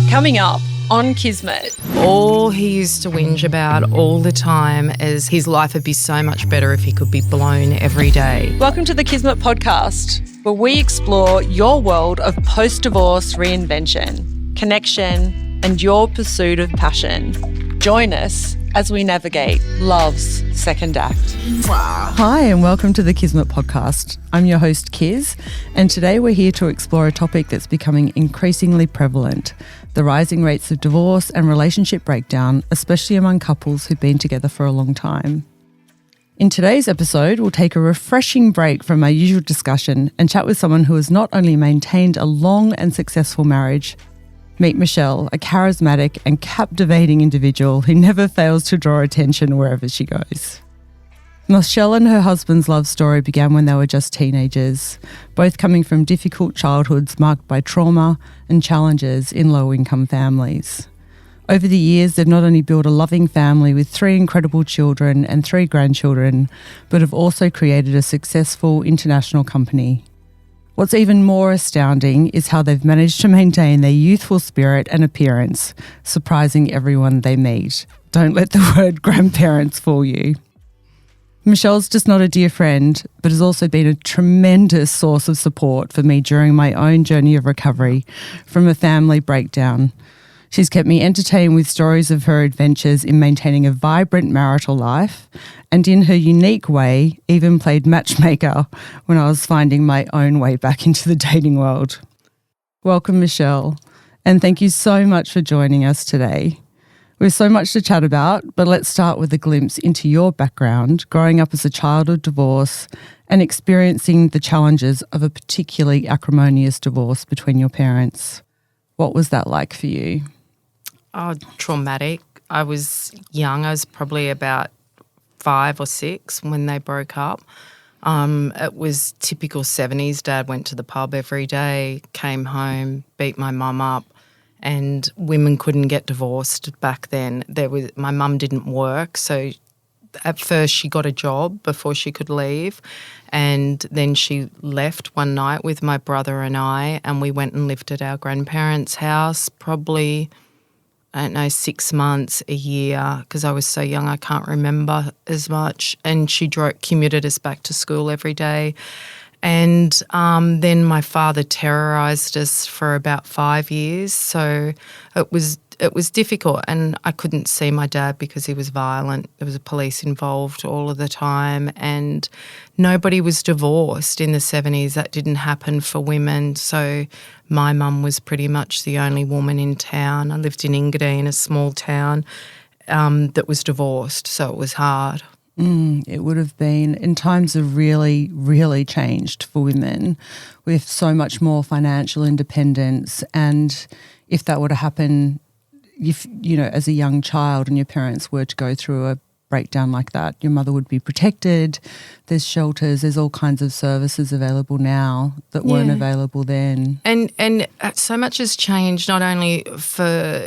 Coming up on Kizmet. All he used to whinge about all the time is his life would be so much better if he could be blown every day. Welcome to the Kizmet podcast, where we explore your world of post-divorce reinvention, connection, and your pursuit of passion. Join us as we navigate love's second act. Wow. Hi and welcome to the Kizmet podcast. I'm your host Kiz, and today we're here to explore a topic that's becoming increasingly prevalent, the rising rates of divorce and relationship breakdown, especially among couples who've been together for a long time. In today's episode, we'll take a refreshing break from our usual discussion and chat with someone who has not only maintained a long and successful marriage. Meet Michele, a charismatic and captivating individual who never fails to draw attention wherever she goes. Michele and her husband's love story began when they were just teenagers, both coming from difficult childhoods marked by trauma and challenges in low-income families. Over the years, they've not only built a loving family with 3 incredible children and 3 grandchildren, but have also created a successful international company. What's even more astounding is how they've managed to maintain their youthful spirit and appearance, surprising everyone they meet. Don't let the word grandparents fool you. Michele's just not a dear friend, but has also been a tremendous source of support for me during my own journey of recovery from a family breakdown. She's kept me entertained with stories of her adventures in maintaining a vibrant marital life, and in her unique way, even played matchmaker when I was finding my own way back into the dating world. Welcome, Michele, and thank you so much for joining us today. We have so much to chat about, but let's start with a glimpse into your background, growing up as a child of divorce and experiencing the challenges of a particularly acrimonious divorce between your parents. What was that like for you? Oh, traumatic. I was young. I was probably about 5 or 6 when they broke up. It was typical 70s. Dad went to the pub every day, came home, beat my mum up, and women couldn't get divorced back then. My mum didn't work, so at first she got a job before she could leave, and then she left one night with my brother and I, and we went and lived at our grandparents' house probably, I don't know, 6 months, a year, because I was so young I can't remember as much. And she commuted us back to school every day. And then my father terrorised us for about 5 years. So it was difficult, and I couldn't see my dad because he was violent. There was police involved all of the time, and nobody was divorced in the 70s. That didn't happen for women. So my mum was pretty much the only woman in town. I lived in Engadine, a small town, that was divorced, so it was hard. It would have been, in times have really, really changed for women with so much more financial independence. And if that were to happen, if, as a young child and your parents were to go through a breakdown like that, your mother would be protected. There's shelters, there's all kinds of services available now that weren't available then. And so much has changed, not only for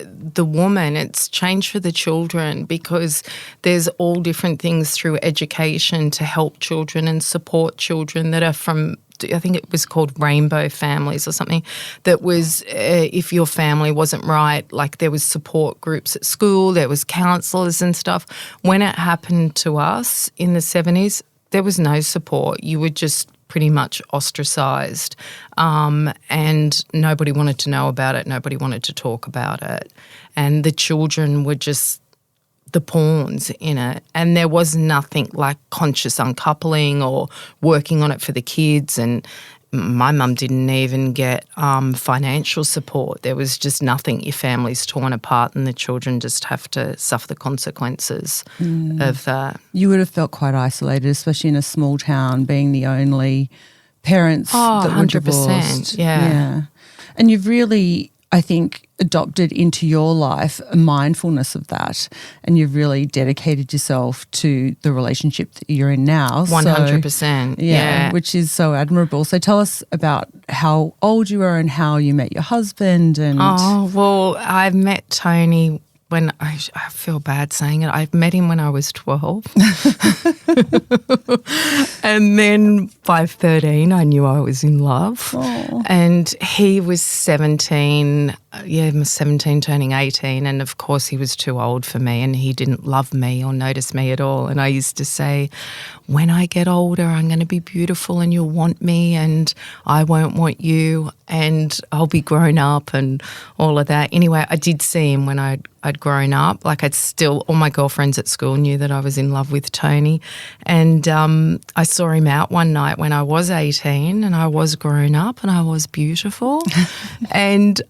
the woman, it's changed for the children, because there's all different things through education to help children and support children that are from, I think it was called rainbow families or something, that was if your family wasn't right, like there was support groups at school, there was counsellors and stuff. When it happened to us in the 70s, there was no support. You were just pretty much ostracised, and nobody wanted to know about it, nobody wanted to talk about it. And the children were just the pawns in it, and there was nothing like conscious uncoupling or working on it for the kids. And my mum didn't even get financial support. There was just nothing. Your family's torn apart and the children just have to suffer the consequences of that. You would have felt quite isolated, especially in a small town, being the only parents that were 100%, divorced. yeah. And you've really, I think, adopted into your life a mindfulness of that, and you've really dedicated yourself to the relationship that you're in now. 100%. Yeah. Which is so admirable. So tell us about how old you were and how you met your husband. And Oh, well, I met Tony when I feel bad saying it. I met him when I was 12. And then by 13, I knew I was in love. Oh. And he was 17 17 turning 18, and of course he was too old for me and he didn't love me or notice me at all. And I used to say, when I get older, I'm going to be beautiful and you'll want me and I won't want you and I'll be grown up and all of that. Anyway, I did see him when I'd grown up. Like all my girlfriends at school knew that I was in love with Tony. And I saw him out one night when I was 18 and I was grown up and I was beautiful. And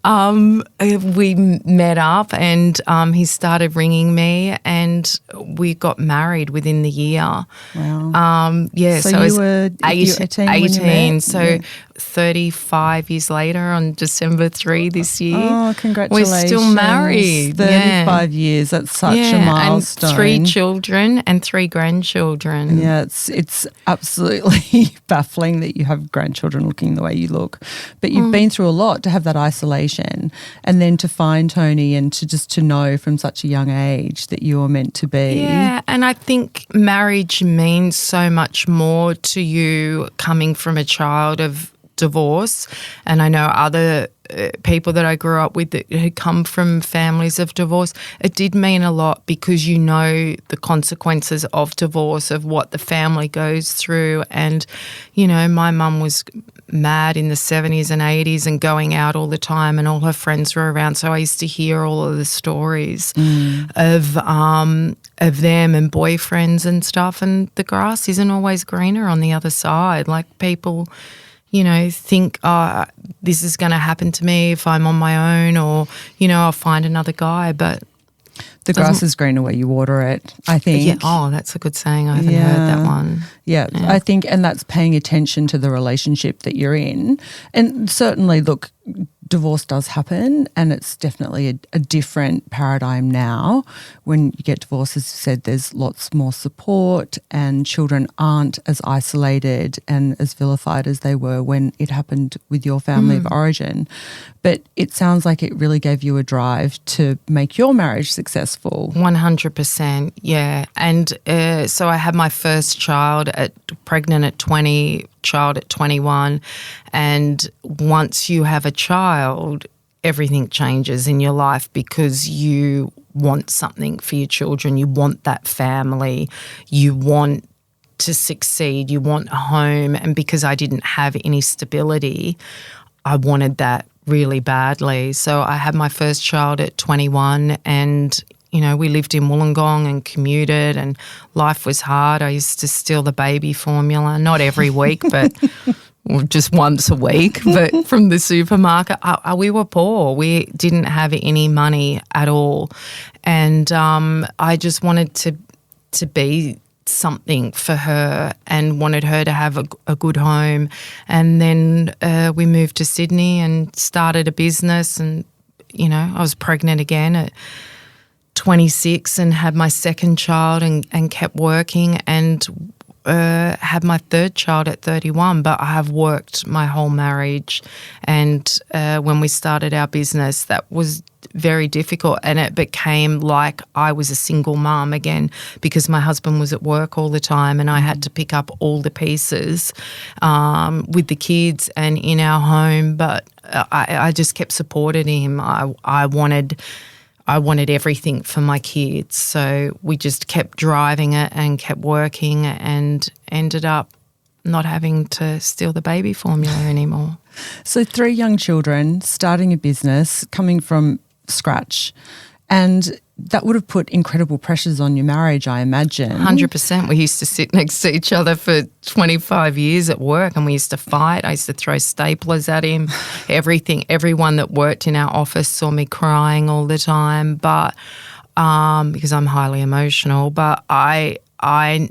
we met up and he started ringing me and we got married within the year. Wow. So you were 18 when you met? So 35 years later on December 3 this year. Oh, congratulations. We're still married. 35 years. That's such a milestone. And 3 children and 3 grandchildren. Yeah, it's absolutely baffling that you have grandchildren looking the way you look. But you've been through a lot to have that isolation and then to find Tony and to know from such a young age that you were meant to be. Yeah, and I think marriage means so much more to you coming from a child of divorce. And I know other people that I grew up with that had come from families of divorce. It did mean a lot because you know the consequences of divorce, of what the family goes through. And, you know, my mum was mad in the 70s and 80s and going out all the time and all her friends were around. So I used to hear all of the stories of them and boyfriends and stuff. And the grass isn't always greener on the other side. Like people, you know, think, oh, this is going to happen to me if I'm on my own or, you know, I'll find another guy. But the grass is greener where you water it, I think. Yeah. Oh, that's a good saying. I haven't heard that one. Yeah, I think, and that's paying attention to the relationship that you're in. And certainly, look, divorce does happen and it's definitely a different paradigm now. When you get divorced, as you said, there's lots more support and children aren't as isolated and as vilified as they were when it happened with your family of origin. But it sounds like it really gave you a drive to make your marriage successful. 100%, yeah. And so I had my first child pregnant at 20, child at 21. And once you have a child, everything changes in your life because you want something for your children. You want that family. You want to succeed. You want a home. And because I didn't have any stability, I wanted that really badly. So I had my first child at 21 and, you know, we lived in Wollongong and commuted and life was hard. I used to steal the baby formula, not every week, but just once a week, but from the supermarket. We were poor. We didn't have any money at all. And I just wanted to be something for her and wanted her to have a good home. And then we moved to Sydney and started a business and, you know, I was pregnant again at 26 and had my second child and kept working and had my third child at 31, but I have worked my whole marriage. And when we started our business, that was very difficult and it became like I was a single mum again because my husband was at work all the time and I had to pick up all the pieces with the kids and in our home. But I just kept supporting him. I wanted everything for my kids. So we just kept driving it and kept working and ended up not having to steal the baby formula anymore. So 3 young children, starting a business, coming from scratch, and that would have put incredible pressures on your marriage, I imagine. 100%. We used to sit next to each other for 25 years at work and we used to fight. I used to throw staplers at him, everything. Everyone that worked in our office saw me crying all the time, but because I'm highly emotional. But I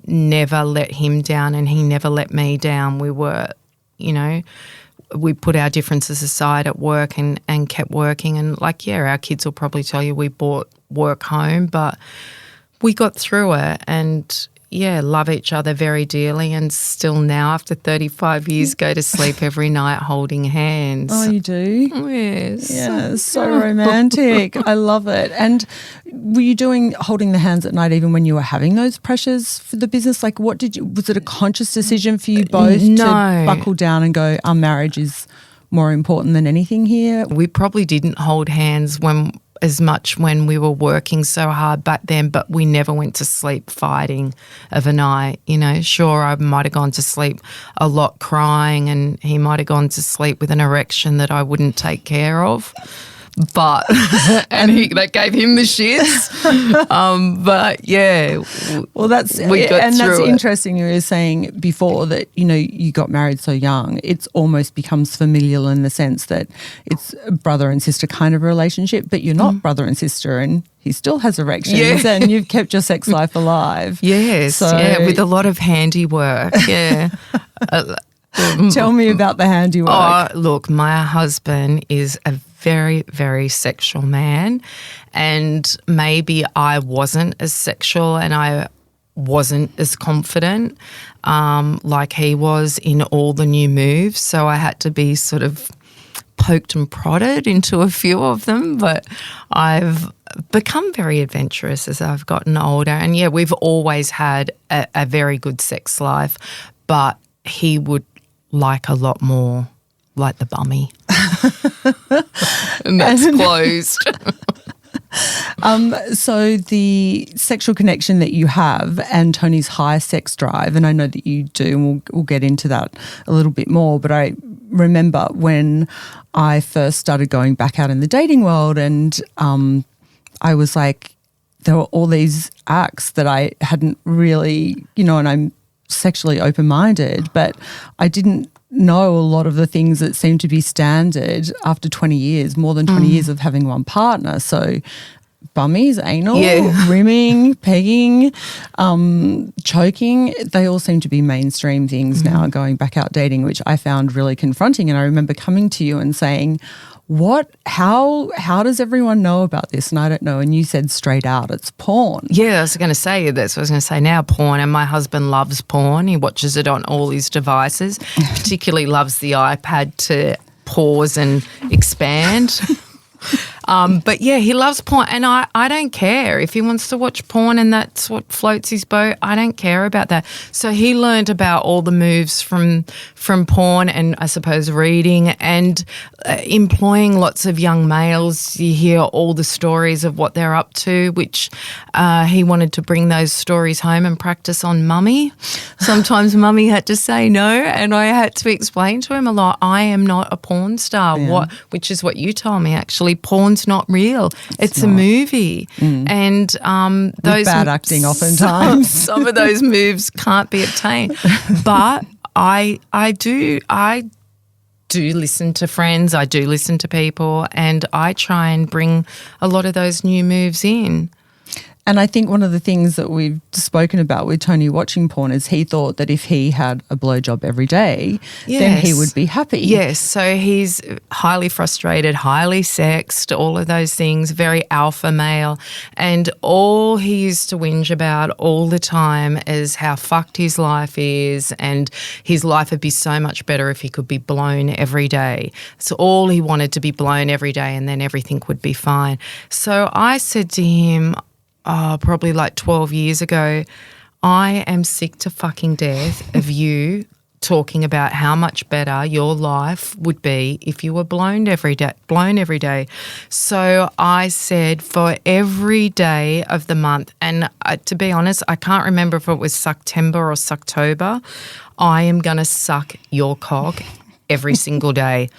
never let him down and he never let me down. We were, you know, we put our differences aside at work and kept working. And like, yeah, our kids will probably tell you we brought work home, but we got through it and, yeah, love each other very dearly and still now after 35 years go to sleep every night holding hands. Oh, you do? Yes. Yeah, so romantic. I love it. And were you holding the hands at night even when you were having those pressures for the business? Like was it a conscious decision for you both to buckle down and go, our marriage is more important than anything here? We probably didn't hold hands as much when we were working so hard back then, but we never went to sleep fighting of a night. Sure, I might have gone to sleep a lot crying, and he might have gone to sleep with an erection that I wouldn't take care of. But that gave him the shits. But yeah, well, that's interesting. You were saying before that you got married so young. It's almost becomes familial in the sense that it's a brother and sister kind of relationship, but you're not brother and sister, and he still has erections, and you've kept your sex life alive. Yes, with a lot of handiwork. Yeah. Tell me about the handiwork. Oh, look, my husband is a very, very sexual man, and maybe I wasn't as sexual and I wasn't as confident like he was in all the new moves, so I had to be sort of poked and prodded into a few of them, but I've become very adventurous as I've gotten older, and yeah, we've always had a very good sex life, but he would like a lot more like the bummy. And that's closed. So the sexual connection that you have and Tony's high sex drive, and I know that you do, and we'll get into that a little bit more, but I remember when I first started going back out in the dating world, and I was like, there were all these acts that I hadn't really, and I'm sexually open-minded, but I didn't know a lot of the things that seem to be standard after 20 years, more than 20 years of having one partner. So bummies, anal, rimming, pegging, choking, they all seem to be mainstream things now, going back out dating, which I found really confronting. And I remember coming to you and saying, how does everyone know about this? And I don't know. And you said straight out, it's porn. Yeah, I was going to say that's what I was going to say now, porn. And my husband loves porn. He watches it on all his devices, particularly loves the iPad to pause and expand. But yeah, he loves porn, and I don't care. If he wants to watch porn and that's what floats his boat, I don't care about that. So he learned about all the moves from porn, and I suppose reading and employing lots of young males. You hear all the stories of what they're up to, which he wanted to bring those stories home and practice on mummy. Sometimes mummy had to say no, and I had to explain to him a lot, I am not a porn star, which is what you told me actually. Porn's not real. It's a movie. And those bad acting oftentimes. Some of those moves can't be obtained. But I do listen to friends, I do listen to people, and I try and bring a lot of those new moves in. And I think one of the things that we've spoken about with Tony watching porn is he thought that if he had a blowjob every day, then he would be happy. Yes, so he's highly frustrated, highly sexed, all of those things, very alpha male. And all he used to whinge about all the time is how fucked his life is, and his life would be so much better if he could be blown every day. So all he wanted to be blown every day, and then everything would be fine. So I said to him, probably like 12 years ago, I am sick to fucking death of you talking about how much better your life would be if you were blown every day. So I said for every day of the month, and to be honest, I can't remember if it was September or Sucktober, I am going to suck your cock every single day.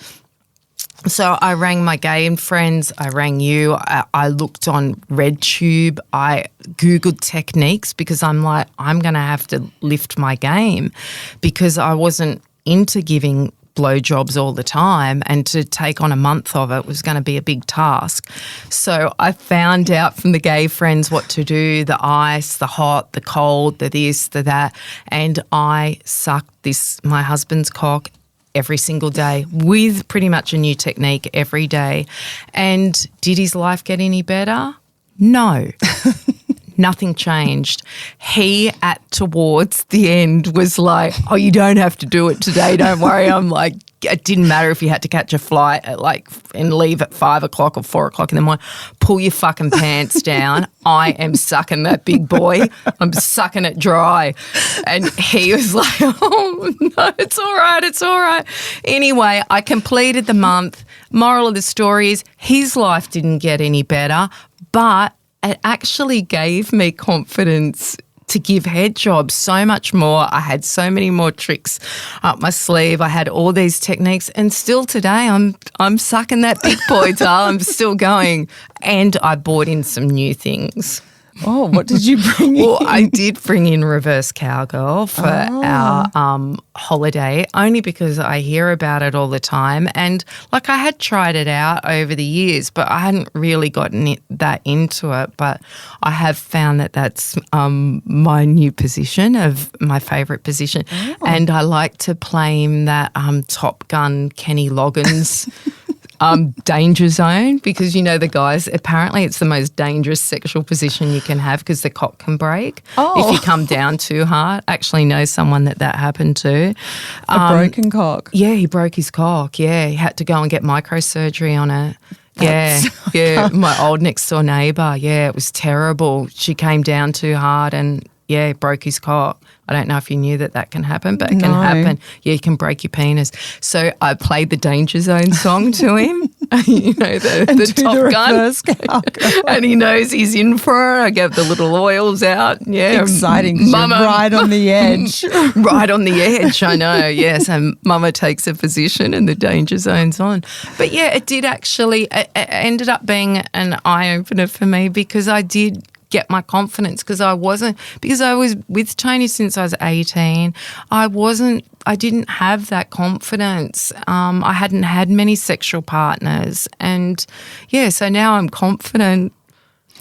So I rang my gay friends, I rang you, I looked on RedTube, I Googled techniques because I'm like, I'm going to have to lift my game because I wasn't into giving blowjobs all the time, and to take on a month of it was going to be a big task. So I found out from the gay friends what to do, the ice, the hot, the cold, the this, the that, and I sucked my husband's cock every single day with pretty much a new technique every day. And did his life get any better? No. Nothing changed. He, towards the end, was like, oh, you don't have to do it today. Don't worry. I'm like, it didn't matter if you had to catch a flight and leave at 5 o'clock or 4 o'clock in the morning. Pull your fucking pants down. I am sucking that big boy. I'm sucking it dry. And he was like, oh, no, it's all right. It's all right. Anyway, I completed the month. Moral of the story is his life didn't get any better, but it actually gave me confidence to give head jobs so much more. I had so many more tricks up my sleeve. I had all these techniques, and still today I'm sucking that big boy, Dal. I'm still going, and I bought in some new things. Oh, what did you bring in? Well, I did bring in reverse cowgirl for our holiday, only because I hear about it all the time. And like I had tried it out over the years, but I hadn't really gotten that into it. But I have found that that's my new position, of my favourite position. Oh. And I like to play him that Top Gun Kenny Loggins danger zone, because, you know, the guys, apparently it's the most dangerous sexual position you can have because the cock can break if you come down too hard. Actually know someone that happened to. A broken cock? Yeah, he broke his cock. Yeah, he had to go and get microsurgery on it. Yeah. My old next door neighbour, it was terrible. She came down too hard and, broke his cock. I don't know if you knew that can happen, but it can happen. Yeah, you can break your penis. So I played the Danger Zone song to him, you know, the Top Gun. And he knows he's in for it. I get the little oils out. Yeah. Exciting. Mama, right on the edge. Right on the edge, I know. Yeah, so Mama takes a position and the Danger Zone's on. But yeah, it did actually, it ended up being an eye-opener for me, because I did get my confidence, because I was with Tony since I was 18. I didn't have that confidence. I hadn't had many sexual partners, and so now I'm confident.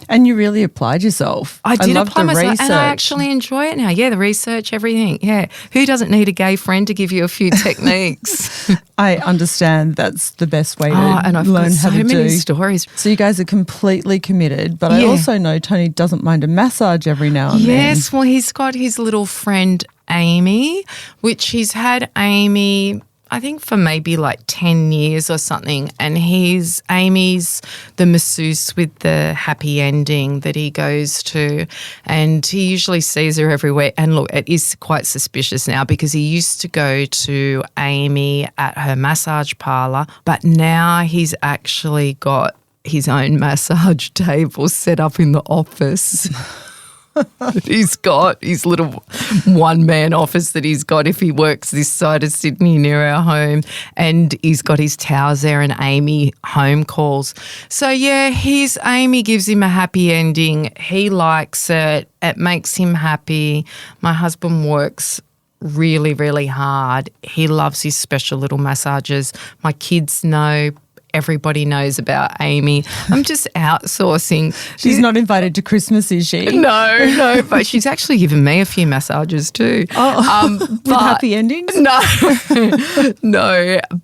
And you really applied yourself. I did love apply the myself, research. and I actually enjoy it now. Yeah, the research, everything. Yeah, who doesn't need a gay friend to give you a few techniques? I understand that's the best way to and I've learn got how to do. So many stories. So you guys are completely committed, but I also know Tony doesn't mind a massage every now and then. Yes, well, he's got his little friend Amy, which he's had Amy, I think, for maybe like 10 years or something. And Amy's the masseuse with the happy ending that he goes to. And he usually sees her everywhere. And look, it is quite suspicious now, because he used to go to Amy at her massage parlour, but now he's actually got his own massage table set up in the office. He's got his little one-man office that he's got if he works this side of Sydney near our home, and he's got his towels there, and Amy home calls. So, Amy gives him a happy ending. He likes it. It makes him happy. My husband works really, really hard. He loves his special little massages. My kids know. Everybody knows about Amy. I'm just outsourcing. She's not invited to Christmas, is she? No, but she's actually given me a few massages too. With happy endings? No.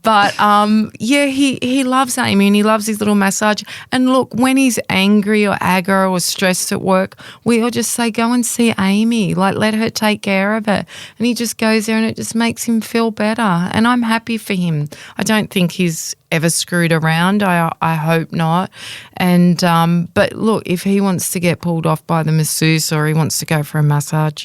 But he loves Amy, and he loves his little massage. And look, when he's angry or aggro or stressed at work, we all just say, go and see Amy. Like, let her take care of it. And he just goes there, and it just makes him feel better. And I'm happy for him. I don't think he's ever screwed around. I hope not. And but look, if he wants to get pulled off by the masseuse, or he wants to go for a massage,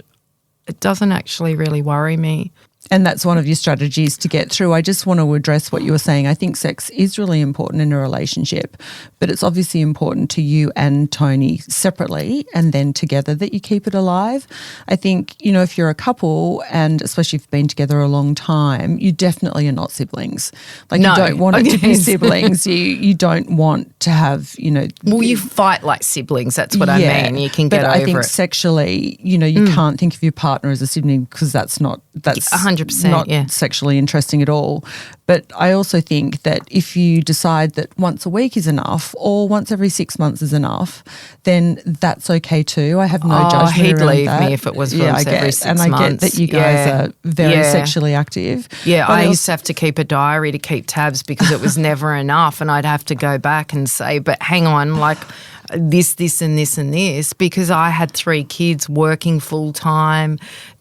it doesn't actually really worry me. And that's one of your strategies to get through. I just want to address what you were saying. I think sex is really important in a relationship, but it's obviously important to you and Tony separately, and then together, that you keep it alive. I think, you know, if you're a couple, and especially if you've been together a long time, you definitely are not siblings. Like, you don't want it to be siblings. You don't want to have, you know. Well, you fight like siblings. That's what I mean. You can get over it. But I think sexually, you know, you can't think of your partner as a sibling, because that's 100%, not sexually interesting at all. But I also think that if you decide that once a week is enough, or once every 6 months is enough, then that's okay too. I have no judgment he'd around leave that. me if it was once every 6 months. And I get that you guys are very sexually active. Yeah, I used to have to keep a diary to keep tabs, because it was never enough, and I'd have to go back and say, but hang on, like, this and this and this, because I had 3 kids working full time,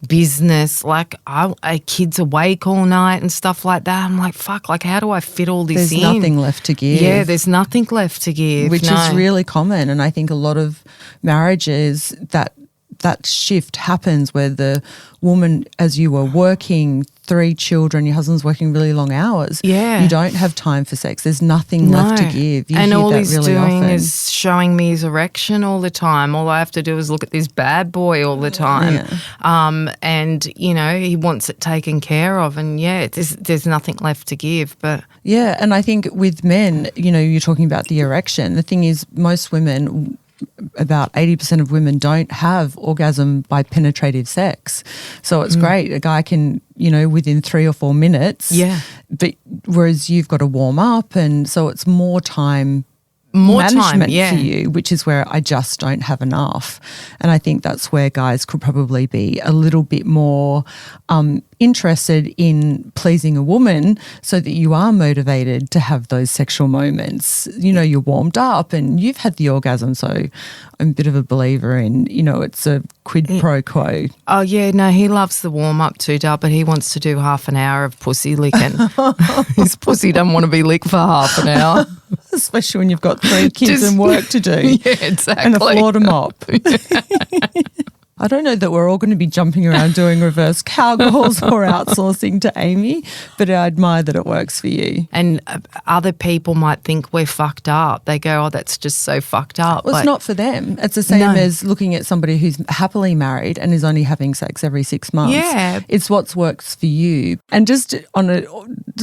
business, like kids awake all night and stuff like that. I'm like, fuck, like how do I fit all this There's in? nothing left to give. Yeah, there's nothing left to give. Which is really common. And I think a lot of marriages that shift happens where the woman, as you were working, 3 children, your husband's working really long hours. Yeah. You don't have time for sex. There's nothing left to give. You and hear all that he's really doing often. is showing me his erection all the time. All I have to do is look at this bad boy all the time. Yeah. And, you know, he wants it taken care of. And, yeah, there's nothing left to give. But Yeah, and I think with men, you know, you're talking about the erection. The thing is, most women, about 80% of women don't have orgasm by penetrative sex. So it's great. A guy can, you know, within 3 or 4 minutes. Yeah. But whereas you've got to warm up, and so it's more time management for you, which is where I just don't have enough. And I think that's where guys could probably be a little bit more interested in pleasing a woman, so that you are motivated to have those sexual moments. You know, you're warmed up and you've had the orgasm. So I'm a bit of a believer in, you know, it's a quid pro quo. Oh, yeah, no, he loves the warm-up too, Dal, but he wants to do half an hour of pussy licking. His pussy doesn't want to be licked for half an hour. Especially when you've got 3 kids and work to do. Yeah, exactly. And a floor to mop. I don't know that we're all going to be jumping around doing reverse cowgirls or outsourcing to Amy, but I admire that it works for you. And other people might think we're fucked up. They go, oh, that's just so fucked up. Well, it's not for them. It's the same as looking at somebody who's happily married and is only having sex every 6 months. Yeah. It's what works for you. And just on a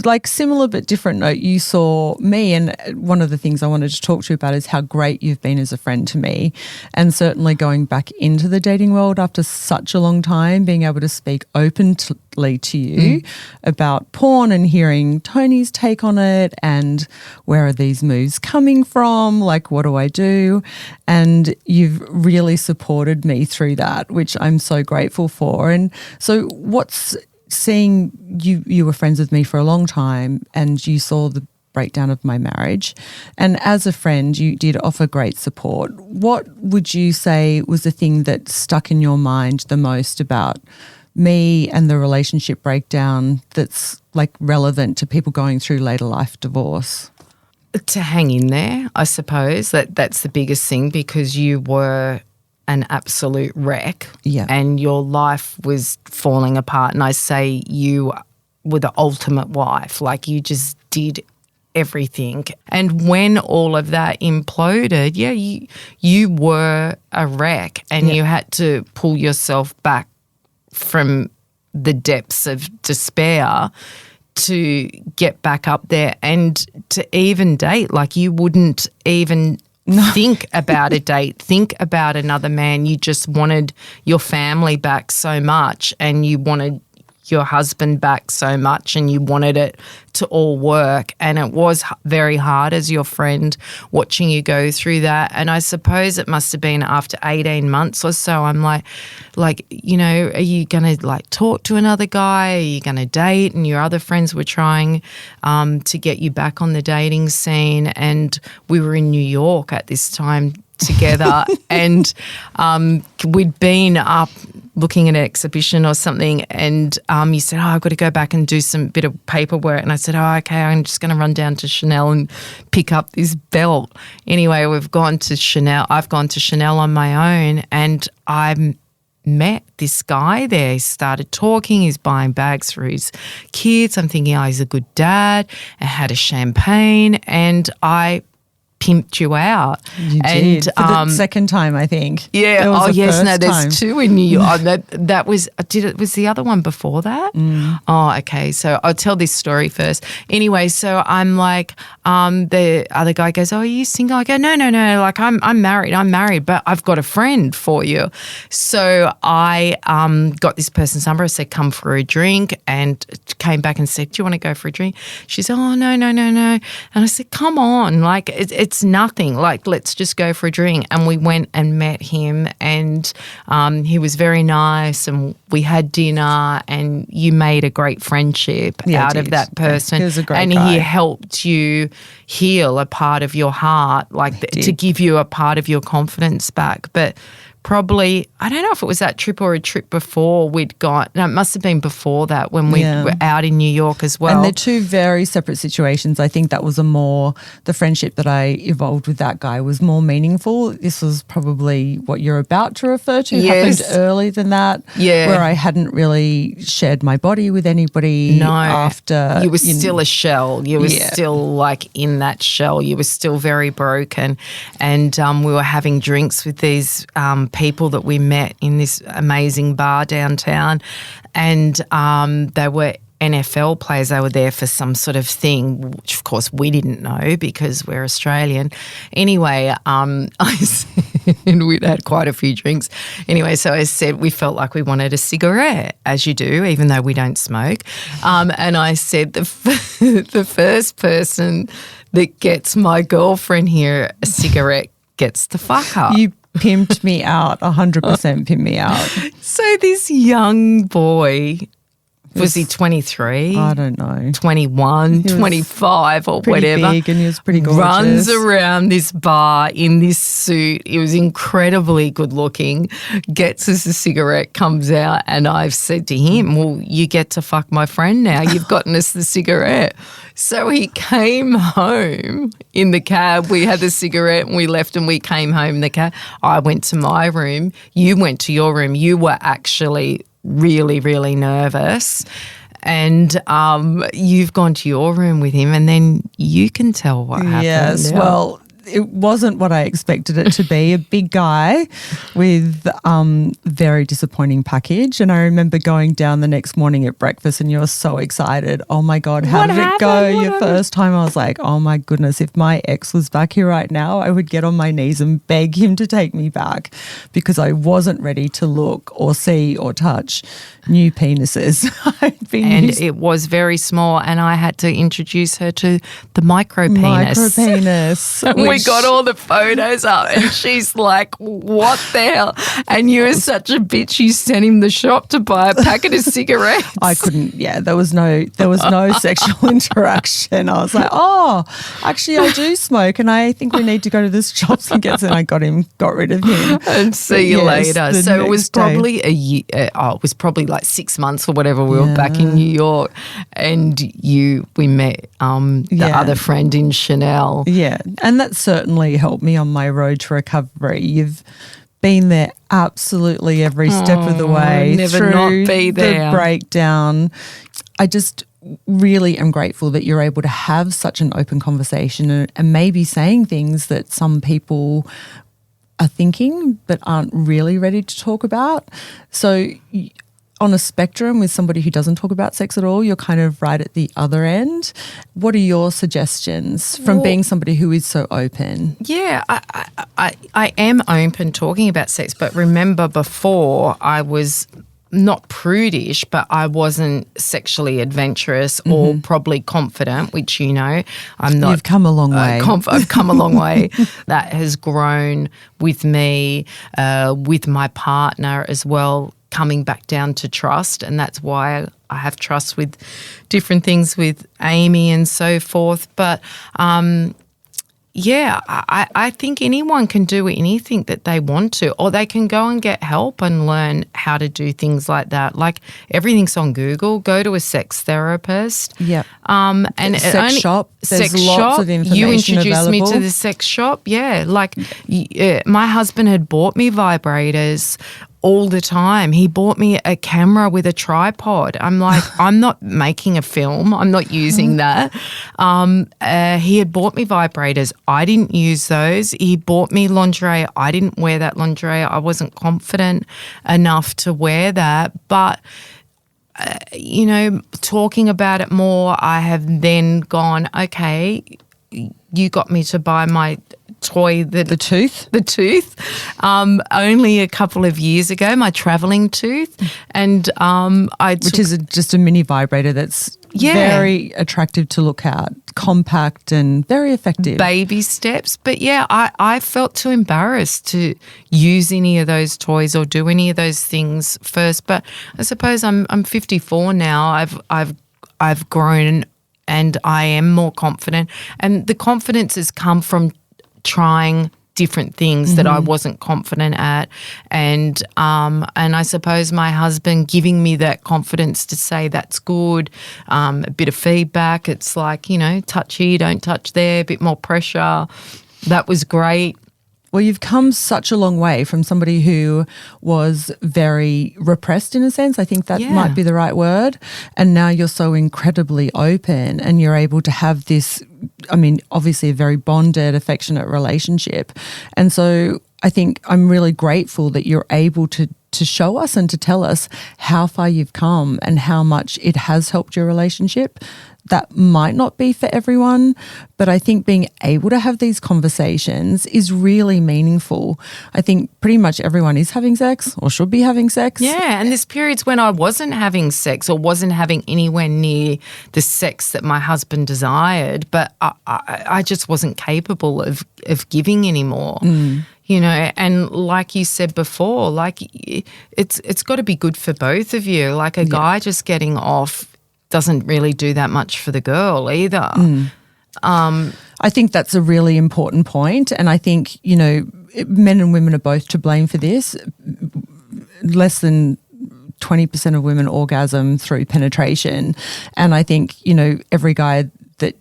like similar but different note, you saw me, and one of the things I wanted to talk to you about is how great you've been as a friend to me, and certainly going back into the dating world after such a long time, being able to speak openly to you about porn and hearing Tony's take on it, and where are these moves coming from, like what do I do? And you've really supported me through that, which I'm so grateful for. And so what's seeing you were friends with me for a long time, and you saw the breakdown of my marriage, and as a friend you did offer great support. What would you say was the thing that stuck in your mind the most about me and the relationship breakdown that's like relevant to people going through later life divorce? To hang in there, I suppose. That's the biggest thing, because you were an absolute wreck, and your life was falling apart. And I say you were the ultimate wife, like you just did everything. And when all of that imploded, you were a wreck, and you had to pull yourself back from the depths of despair to get back up there and to even date. Like you wouldn't even think about a date, think about another man. You just wanted your family back so much, and you wanted your husband back so much, and you wanted it to all work. And it was very hard as your friend watching you go through that. And I suppose it must have been after 18 months or so, I'm like, you know, are you going to like talk to another guy? Are you going to date? And your other friends were trying to get you back on the dating scene. And we were in New York at this time together and we'd been up looking at an exhibition or something, and you said, I've got to go back and do some bit of paperwork. And I said, okay, I'm just going to run down to Chanel and pick up this belt. Anyway, I've gone to Chanel on my own, and I met this guy there. He started talking. He's buying bags for his kids. I'm thinking, oh, he's a good dad. I had a champagne, and I pimped you out. You did. For the second time, I think. Yeah. Oh, yes. No, there's time. 2 in New York. That was. Was the other one before that? Oh, okay. So I'll tell this story first. Anyway, so I'm like, the other guy goes, "Oh, are you single?" I go, "No. Like I'm married, but I've got a friend for you." So I got this person's number. I said, "Come for a drink," and came back and said, "Do you want to go for a drink?" She said, "Oh, no." And I said, "Come on, like it's it's nothing. Like, let's just go for a drink. And we went and met him, and he was very nice, and we had dinner, and you made a great friendship out of that person. He was a great and guy. he helped you heal a part of your heart, like to give you a part of your confidence back. But probably, I don't know if it was that trip or a trip before we'd gone. No, it must have been before that when we were out in New York as well. And they're two very separate situations. I think that was the friendship that I evolved with that guy was more meaningful. This was probably what you're about to refer to. Yes. Happened earlier than that. Yeah. Where I hadn't really shared my body with anybody after. You were still a shell. You were still like in that shell. You were still very broken. And we were having drinks with these people that we met in this amazing bar downtown, and they were NFL players. They were there for some sort of thing, which of course we didn't know because we're Australian. Anyway, I said, we'd had quite a few drinks. Anyway, so I said we felt like we wanted a cigarette, as you do, even though we don't smoke. And I said the first person that gets my girlfriend here a cigarette gets the fuck up. You pimped me out, 100% pimped me out. So this young boy, was he 23? I don't know. 21, 25 or pretty whatever. Big, and he was pretty gorgeous. Runs around this bar in this suit. He was incredibly good looking, gets us a cigarette, comes out, and I've said to him, well, you get to fuck my friend now. You've gotten us the cigarette. So he came home in the cab. We had the cigarette and we left and we came home in the cab. I went to my room. You went to your room. You were actually really, really nervous. And you've gone to your room with him, and then you can tell what happened. Yes, now. well, it wasn't what I expected it to be. A big guy with very disappointing package. And I remember going down the next morning at breakfast and you were so excited. Oh my God, how did it go your first time? I was like, oh my goodness, if my ex was back here right now, I would get on my knees and beg him to take me back because I wasn't ready to look or see or touch new penises. It was very small, and I had to introduce her to the micro penis. We got all the photos up, and she's like, what the hell? And you were such a bitch, you sent him the shop to buy a packet of cigarettes. I couldn't, there was no sexual interaction. I was like, oh, actually I do smoke and I think we need to go to this shops and get some. I got rid of him. And see you later. So it was probably a year, it was probably like 6 months or whatever. We were back in New York, and we met the other friend in Chanel. Yeah, and that certainly helped me on my road to recovery. You've been there absolutely every step of the way never not be there. The breakdown. I just really am grateful that you're able to have such an open conversation and maybe saying things that some people are thinking but aren't really ready to talk about. So on a spectrum with somebody who doesn't talk about sex at all, you're kind of right at the other end. What are your suggestions from being somebody who is so open? Yeah, I am open talking about sex, but remember before I was not prudish, but I wasn't sexually adventurous or probably confident, which I'm not. You've come a long way. I've come a long way. That has grown with me, with my partner as well, coming back down to trust, and that's why I have trust with different things with Amy and so forth. But I think anyone can do anything that they want to, or they can go and get help and learn how to do things like that. Like everything's on Google. Go to a sex therapist. Yeah. And sex shop. There's lots of information You introduced available. me to the sex shop. Yeah. Like my husband had bought me vibrators all the time. He bought me a camera with a tripod. I'm like, I'm not making a film. I'm not using that. He had bought me vibrators. I didn't use those. He bought me lingerie. I didn't wear that lingerie. I wasn't confident enough to wear that. But talking about it more, I have then gone, okay, you got me to buy my toy, The tooth? the tooth, only a couple of years ago, my travelling tooth. And Which is just a mini vibrator that's very attractive to look at, compact and very effective. Baby steps. But yeah, I felt too embarrassed to use any of those toys or do any of those things first. But I suppose I'm 54 now. I've grown and I am more confident. And the confidence has come from trying different things that I wasn't confident at, and I suppose my husband giving me that confidence to say that's good, a bit of feedback. It's like, touch here, don't touch there, a bit more pressure. That was great. Well, you've come such a long way from somebody who was very repressed in a sense. I think that might be the right word. And now you're so incredibly open and you're able to have this, obviously a very bonded, affectionate relationship. And so I think I'm really grateful that you're able to show us and to tell us how far you've come and how much it has helped your relationship. That might not be for everyone, but I think being able to have these conversations is really meaningful. I think pretty much everyone is having sex or should be having sex. Yeah, and there's periods when I wasn't having sex or wasn't having anywhere near the sex that my husband desired, but I just wasn't capable of giving anymore. And like you said before, like it's got to be good for both of you. Like a guy just getting off doesn't really do that much for the girl either. I think that's a really important point. And I think, men and women are both to blame for this. Less than 20% of women orgasm through penetration. And I think, every guy that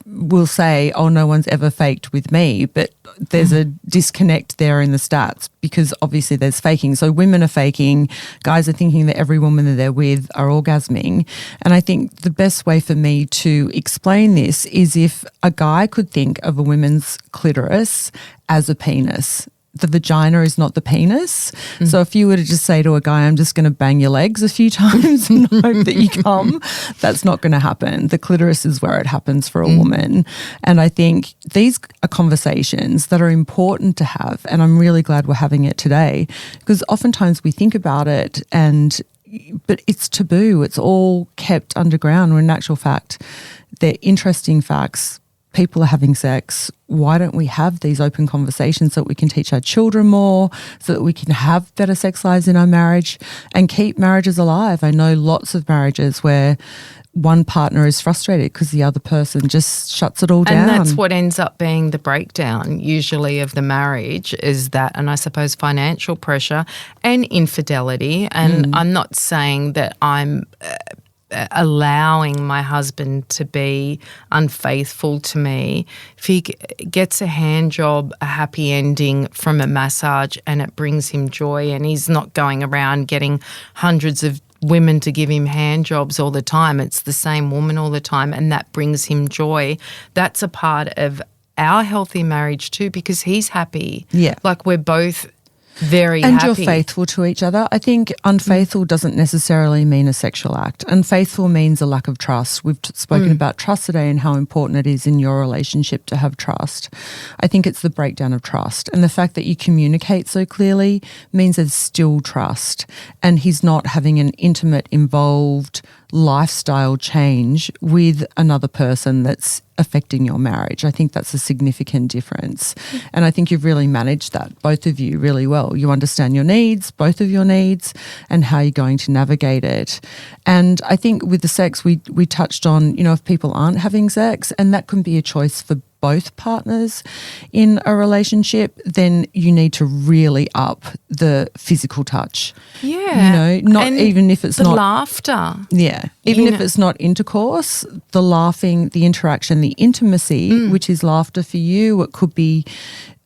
will say, oh, no one's ever faked with me, but there's a disconnect there in the stats because obviously there's faking. So women are faking, guys are thinking that every woman that they're with are orgasming. And I think the best way for me to explain this is if a guy could think of a woman's clitoris as a penis. The vagina is not the penis. So if you were to just say to a guy, I'm just going to bang your legs a few times and hope that you come, that's not going to happen. The clitoris is where it happens for a woman. And I think these are conversations that are important to have. And I'm really glad we're having it today because oftentimes we think about it but it's taboo. It's all kept underground when in actual fact, they're interesting facts. People are having sex. Why don't we have these open conversations so that we can teach our children more, so that we can have better sex lives in our marriage and keep marriages alive? I know lots of marriages where one partner is frustrated because the other person just shuts it all down. And that's what ends up being the breakdown usually of the marriage is that, and I suppose financial pressure and infidelity. And I'm not saying that I'm allowing my husband to be unfaithful to me. If he gets a hand job, a happy ending from a massage and it brings him joy and he's not going around getting hundreds of women to give him hand jobs all the time, it's the same woman all the time and that brings him joy, that's a part of our healthy marriage too because he's happy. Yeah. Like we're both very and happy. You're faithful to each other. I think unfaithful doesn't necessarily mean a sexual act. Unfaithful means a lack of trust. We've spoken about trust today and how important it is in your relationship to have trust. I think it's the breakdown of trust. And the fact that you communicate so clearly means there's still trust. And he's not having an intimate, involved lifestyle change with another person that's affecting your marriage. I think that's a significant difference. And I think you've really managed that, both of you, really well. You understand your needs, both of your needs, and how you're going to navigate it. And I think with the sex, we touched on, if people aren't having sex, and that can be a choice for both partners in a relationship, then you need to really up the physical touch. Yeah. Not and even if it's the not laughter. Yeah. Even if it's not intercourse, the laughing, the interaction, the intimacy, which is laughter for you, it could be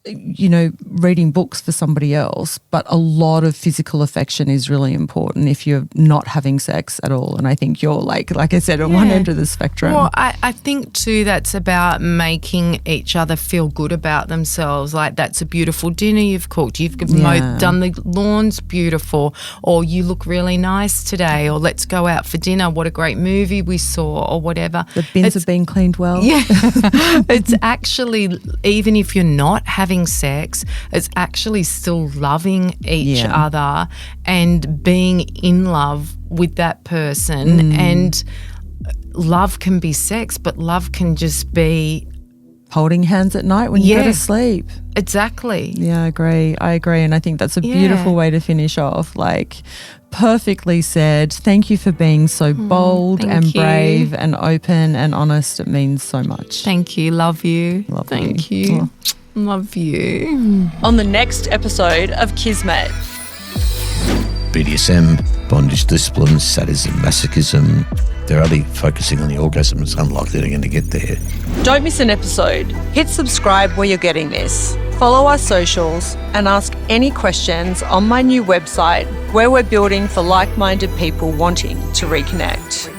reading books for somebody else, but a lot of physical affection is really important if you're not having sex at all. And I think you're like I said, on one end of the spectrum. Well, I think too that's about making each other feel good about themselves. Like, that's a beautiful dinner you've cooked. You've done the lawn's beautiful, or you look really nice today, or let's go out for dinner. What a great movie we saw, or whatever. The bins are being cleaned well. Yeah. It's actually, even if you're not having sex, it's actually still loving each other and being in love with that person. And love can be sex, but love can just be holding hands at night when you go to sleep. Exactly. Yeah, I agree. And I think that's a beautiful way to finish off. Like, perfectly said. Thank you for being so bold and brave and open and honest. It means so much. Thank you. Love you. Thank you. Oh. Love you. On the next episode of Kizmet. BDSM, bondage disciplines, sadism, masochism. They're only focusing on the orgasm. It's unlikely they're going to get there. Don't miss an episode. Hit subscribe where you're getting this. Follow our socials and ask any questions on my new website, where we're building for like-minded people wanting to reconnect.